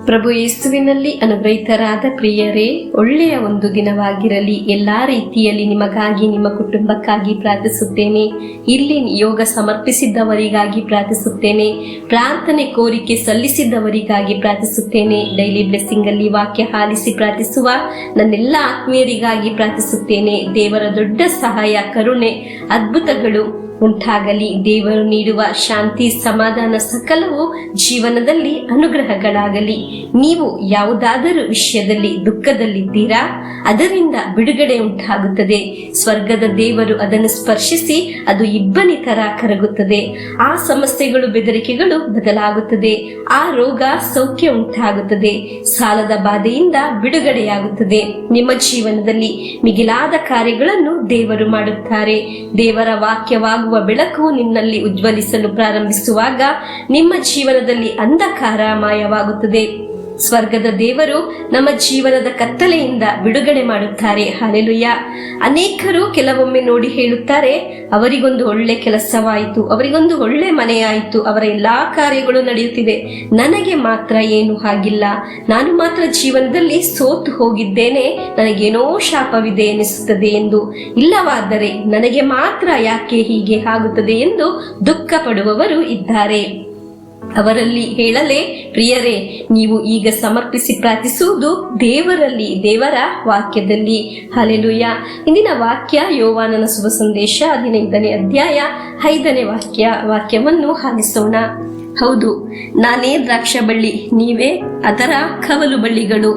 ಪ್ರಭು ಯೇಸುವಿನಲ್ಲಿ ಅನುಗ್ರಹಿತರಾದ ಪ್ರಿಯರೇ, ಒಳ್ಳೆಯ ಒಂದು ದಿನವಾಗಿರಲಿ. ಎಲ್ಲಾ ರೀತಿಯಲ್ಲಿ ನಿಮಗಾಗಿ, ನಿಮ್ಮ ಕುಟುಂಬಕ್ಕಾಗಿ ಪ್ರಾರ್ಥಿಸುತ್ತೇನೆ. ಇಲ್ಲಿ ಯೋಗ ಸಮರ್ಪಿಸಿದ್ದವರಿಗಾಗಿ ಪ್ರಾರ್ಥಿಸುತ್ತೇನೆ. ಪ್ರಾರ್ಥನೆ ಕೋರಿಕೆ ಸಲ್ಲಿಸಿದ್ದವರಿಗಾಗಿ ಪ್ರಾರ್ಥಿಸುತ್ತೇನೆ. ಡೈಲಿ ಬ್ಲೆಸ್ಸಿಂಗ್ ಅಲ್ಲಿ ವಾಕ್ಯ ಆಲಿಸಿ ಪ್ರಾರ್ಥಿಸುವ ನನ್ನೆಲ್ಲ ಆತ್ಮೀಯರಿಗಾಗಿ ಪ್ರಾರ್ಥಿಸುತ್ತೇನೆ. ದೇವರ ದೊಡ್ಡ ಸಹಾಯ, ಕರುಣೆ, ಅದ್ಭುತಗಳು ಉಂಟಾಗಲಿ. ದೇವರು ನೀಡುವ ಶಾಂತಿ, ಸಮಾಧಾನ ಸಕಲವು ಜೀವನದಲ್ಲಿ ಅನುಗ್ರಹಗಳಾಗಲಿ. ನೀವು ಯಾವುದಾದರೂ ವಿಷಯದಲ್ಲಿ ದುಃಖದಲ್ಲಿದ್ದೀರಾ? ಅದರಿಂದ ಬಿಡುಗಡೆ ಉಂಟಾಗುತ್ತದೆ. ಸ್ವರ್ಗದ ದೇವರು ಅದನ್ನು ಸ್ಪರ್ಶಿಸಿ ಅದು ಇಬ್ಬನಿ ತರ ಕರಗುತ್ತದೆ. ಆ ಸಮಸ್ಯೆಗಳು, ಬೆದರಿಕೆಗಳು ಬದಲಾಗುತ್ತದೆ. ಆ ರೋಗ ಸೌಖ್ಯ ಉಂಟಾಗುತ್ತದೆ. ಸಾಲದ ಬಾಧೆಯಿಂದ ಬಿಡುಗಡೆಯಾಗುತ್ತದೆ. ನಿಮ್ಮ ಜೀವನದಲ್ಲಿ ಮಿಗಿಲಾದ ಕಾರ್ಯಗಳನ್ನು ದೇವರು ಮಾಡುತ್ತಾರೆ. ದೇವರ ವಾಕ್ಯವಾಗುವ ಬೆಳಕು ನಿನ್ನಲ್ಲಿ ಉಜ್ವಲಿಸಲು ಪ್ರಾರಂಭಿಸುವಾಗ ನಿಮ್ಮ ಜೀವನದಲ್ಲಿ ಅಂಧಕಾರ ಮಾಯವಾಗುತ್ತದೆ. ಸ್ವರ್ಗದ ದೇವರು ನಮ್ಮ ಜೀವನದ ಕತ್ತಲೆಯಿಂದ ಬಿಡುಗಡೆ ಮಾಡುತ್ತಾರೆ. ಹಲ್ಲೆಲೂಯಾ. ಅನೇಕರು ಕೆಲವೊಮ್ಮೆ ನೋಡಿ ಹೇಳುತ್ತಾರೆ, ಅವರಿಗೊಂದು ಒಳ್ಳೆ ಕೆಲಸವಾಯಿತು, ಅವರಿಗೊಂದು ಒಳ್ಳೆ ಮನೆಯಾಯಿತು, ಅವರ ಎಲ್ಲಾ ಕಾರ್ಯಗಳು ನಡೆಯುತ್ತಿದೆ, ನನಗೆ ಮಾತ್ರ ಏನು ಆಗಿಲ್ಲ, ನಾನು ಮಾತ್ರ ಜೀವನದಲ್ಲಿ ಸೋತು ಹೋಗಿದ್ದೇನೆ, ನನಗೇನೋ ಶಾಪವಿದೆ ಎನಿಸುತ್ತದೆ ಎಂದು. ಇಲ್ಲವಾದರೆ ನನಗೆ ಮಾತ್ರ ಯಾಕೆ ಹೀಗೆ ಆಗುತ್ತದೆ ಎಂದು ದುಃಖ ಪಡುವವರು ಇದ್ದಾರೆ. ಅವರಲ್ಲಿ ಹೇಳಲೇ, ಪ್ರಿಯರೇ, ನೀವು ಈಗ ಸಮರ್ಪಿಸಿ ಪ್ರಾರ್ಥಿಸುವುದು ದೇವರಲ್ಲಿ, ದೇವರ ವಾಕ್ಯದಲ್ಲಿ. ಹಲ್ಲೆಲೂಯಾ. ಇಂದಿನ ವಾಕ್ಯ ಯೋವಾನನ ಶುಭ ಸಂದೇಶ 15ನೇ ಅಧ್ಯಾಯ 5ನೇ ವಾಕ್ಯವನ್ನು ಆಲಿಸೋಣ. ಹೌದು, ನಾನೇ ದ್ರಾಕ್ಷ ಬಳ್ಳಿ, ನೀವೇ ಅದರ ಕವಲು ಬಳ್ಳಿಗಳು.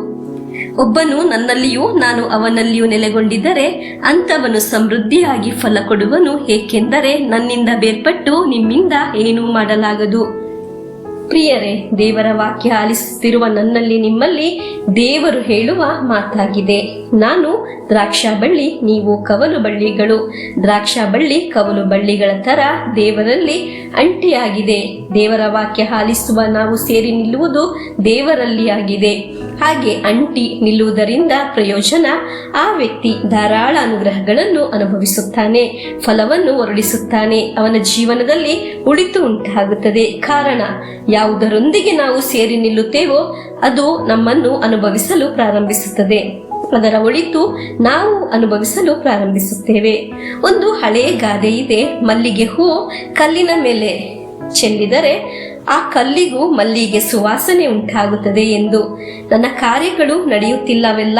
ಒಬ್ಬನು ನನ್ನಲ್ಲಿಯೂ ನಾನು ಅವನಲ್ಲಿಯೂ ನೆಲೆಗೊಂಡಿದ್ದರೆ ಅಂಥವನು ಸಮೃದ್ಧಿಯಾಗಿ ಫಲ ಕೊಡುವನು, ಏಕೆಂದರೆ ನನ್ನಿಂದ ಬೇರ್ಪಟ್ಟು ನಿಮ್ಮಿಂದ ಏನೂ ಮಾಡಲಾಗದು. ಪ್ರಿಯರೇ, ದೇವರ ವಾಕ್ಯ ಆಲಿಸುತ್ತಿರುವ ನನ್ನಲ್ಲಿ, ನಿಮ್ಮಲ್ಲಿ ದೇವರು ಹೇಳುವ ಮಾತಾಗಿದೆ. ನಾನು ದ್ರಾಕ್ಷ ಬಳ್ಳಿ, ನೀವು ಕವಲು ಬಳ್ಳಿಗಳು. ದ್ರಾಕ್ಷ ಬಳ್ಳಿ ಕವಲು ಬಳ್ಳಿಗಳ ತರ ದೇವರಲ್ಲಿ ಅಂಟಿಯಾಗಿದೆ. ದೇವರ ವಾಕ್ಯ ಆಲಿಸುವ ನಾವು ಸೇರಿ ನಿಲ್ಲುವುದು ದೇವರಲ್ಲಿ ಆಗಿದೆ. ಹಾಗೆ ಅಂಟಿ ನಿಲ್ಲುವುದರಿಂದ ಪ್ರಯೋಜನ, ಆ ವ್ಯಕ್ತಿ ಧಾರಾಳ ಅನುಗ್ರಹಗಳನ್ನು ಅನುಭವಿಸುತ್ತಾನೆ, ಫಲವನ್ನು ಹೊರಡಿಸುತ್ತಾನೆ, ಅವನ ಜೀವನದಲ್ಲಿ ಉಳಿತು ಉಂಟಾಗುತ್ತದೆ. ಕಾರಣ, ಯಾವುದರೊಂದಿಗೆ ನಾವು ಸೇರಿ ನಿಲ್ಲುತ್ತೇವೋ ಅದು ನಮ್ಮನ್ನು ಅನುಭವಿಸಲು ಪ್ರಾರಂಭಿಸುತ್ತದೆ. ಅದರ ಒಳಿತು ನಾವು ಅನುಭವಿಸಲು ಪ್ರಾರಂಭಿಸುತ್ತೇವೆ. ಒಂದು ಹಳೆಯ ಗಾದೆ ಇದೆ, ಮಲ್ಲಿಗೆ ಹೂ ಕಲ್ಲಿನ ಮೇಲೆ ಚೆಲ್ಲಿದರೆ ಆ ಕಲ್ಲಿಗೂ ಮಲ್ಲಿಗೆ ಸುವಾಸನೆ ಉಂಟಾಗುತ್ತದೆ ಎಂದು. ನನ್ನ ಕಾರ್ಯಗಳು ನಡೆಯುತ್ತಿಲ್ಲವೆಲ್ಲ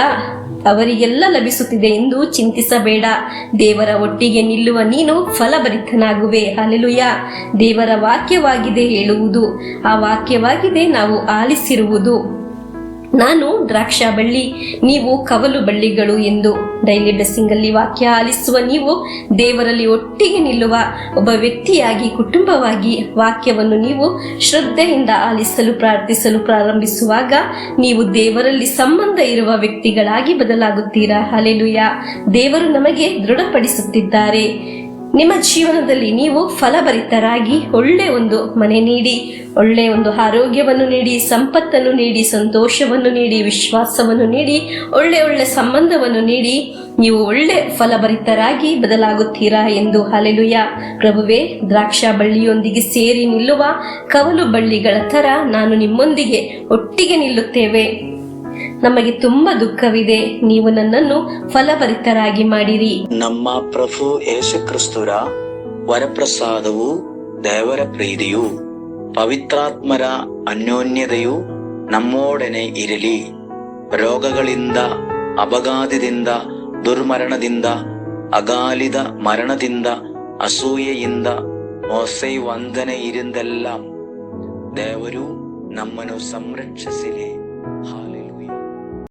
ಅವರಿಗೆಲ್ಲ ಲಭಿಸುತ್ತಿದೆ ಎಂದು ಚಿಂತಿಸಬೇಡ. ದೇವರ ಒಟ್ಟಿಗೆ ನಿಲ್ಲುವ ನೀನು ಫಲಭರಿತನಾಗುವೆ. ಹಲ್ಲೆಲೂಯಾ. ದೇವರ ವಾಕ್ಯವಾಗಿದೆ ಹೇಳುವುದು, ಆ ವಾಕ್ಯವಾಗಿದೆ ನಾವು ಆಲಿಸಿರುವುದು. ನಾನು ದ್ರಾಕ್ಷ ಬಳ್ಳಿ, ನೀವು ಕವಲು ಬಳ್ಳಿಗಳು ಎಂದು. ಡೈಲಿ ಬ್ಲೆಸ್ಸಿಂಗ್ ಅಲ್ಲಿ ವಾಕ್ಯ ಆಲಿಸುವ ನೀವು ದೇವರಲ್ಲಿ ಒಟ್ಟಿಗೆ ನಿಲ್ಲುವ ಒಬ್ಬ ವ್ಯಕ್ತಿಯಾಗಿ, ಕುಟುಂಬವಾಗಿ ವಾಕ್ಯವನ್ನು ನೀವು ಶ್ರದ್ಧೆಯಿಂದ ಆಲಿಸಲು ಪ್ರಾರ್ಥಿಸಲು ಪ್ರಾರಂಭಿಸುವಾಗ ನೀವು ದೇವರಲ್ಲಿ ಸಂಬಂಧ ಇರುವ ವ್ಯಕ್ತಿಗಳಾಗಿ ಬದಲಾಗುತ್ತೀರಾ. ಹಲ್ಲೆಲೂಯಾ. ದೇವರು ನಮಗೆ ದೃಢಪಡಿಸುತ್ತಿದ್ದಾರೆ. ನಿಮ್ಮ ಜೀವನದಲ್ಲಿ ನೀವು ಫಲಭರಿತರಾಗಿ ಒಳ್ಳೆ ಒಂದು ಮನೆ ನೀಡಿ, ಒಳ್ಳೆ ಒಂದು ಆರೋಗ್ಯವನ್ನು ನೀಡಿ, ಸಂಪತ್ತನ್ನು ನೀಡಿ, ಸಂತೋಷವನ್ನು ನೀಡಿ, ವಿಶ್ವಾಸವನ್ನು ನೀಡಿ, ಒಳ್ಳೆ ಸಂಬಂಧವನ್ನು ನೀಡಿ ನೀವು ಒಳ್ಳೆ ಫಲಭರಿತರಾಗಿ ಬದಲಾಗುತ್ತೀರಾ ಎಂದು. ಹಲ್ಲೆಲೂಯಾ. ಪ್ರಭುವೇ, ದ್ರಾಕ್ಷ ಬಳ್ಳಿಯೊಂದಿಗೆ ಸೇರಿ ನಿಲ್ಲುವ ಕವಲು ಬಳ್ಳಿಗಳ ತರ ನಾನು ನಿಮ್ಮೊಂದಿಗೆ ಒಟ್ಟಿಗೆ ನಿಲ್ಲುತ್ತೇವೆ. ನಮಗೆ ತುಂಬಾ ದುಃಖವಿದೆ, ನೀವು ನನ್ನನ್ನು ಫಲಭರಿತರಾಗಿ ಮಾಡಿರಿ. ನಮ್ಮ ಪ್ರಭು ಯೇಸು ಕ್ರಿಸ್ತರ ವರಪ್ರಸಾದವು, ದೇವರ ಪ್ರೀತಿಯು, ಪವಿತ್ರಾತ್ಮರ ಅನ್ಯೋನ್ಯತೆಯು ನಮ್ಮೊಡನೆ ಇರಲಿ. ರೋಗಗಳಿಂದ, ಅಪಘಾತದಿಂದ, ದುರ್ಮರಣದಿಂದ, ಅಗಾಲಿದ ಮರಣದಿಂದ, ಅಸೂಯೆಯಿಂದ, ಮೋಸೆ ವಂದನೆ ಇರಿಂದೆಲ್ಲ ದೇವರು ನಮ್ಮನ್ನು ಸಂರಕ್ಷಿಸಲಿ.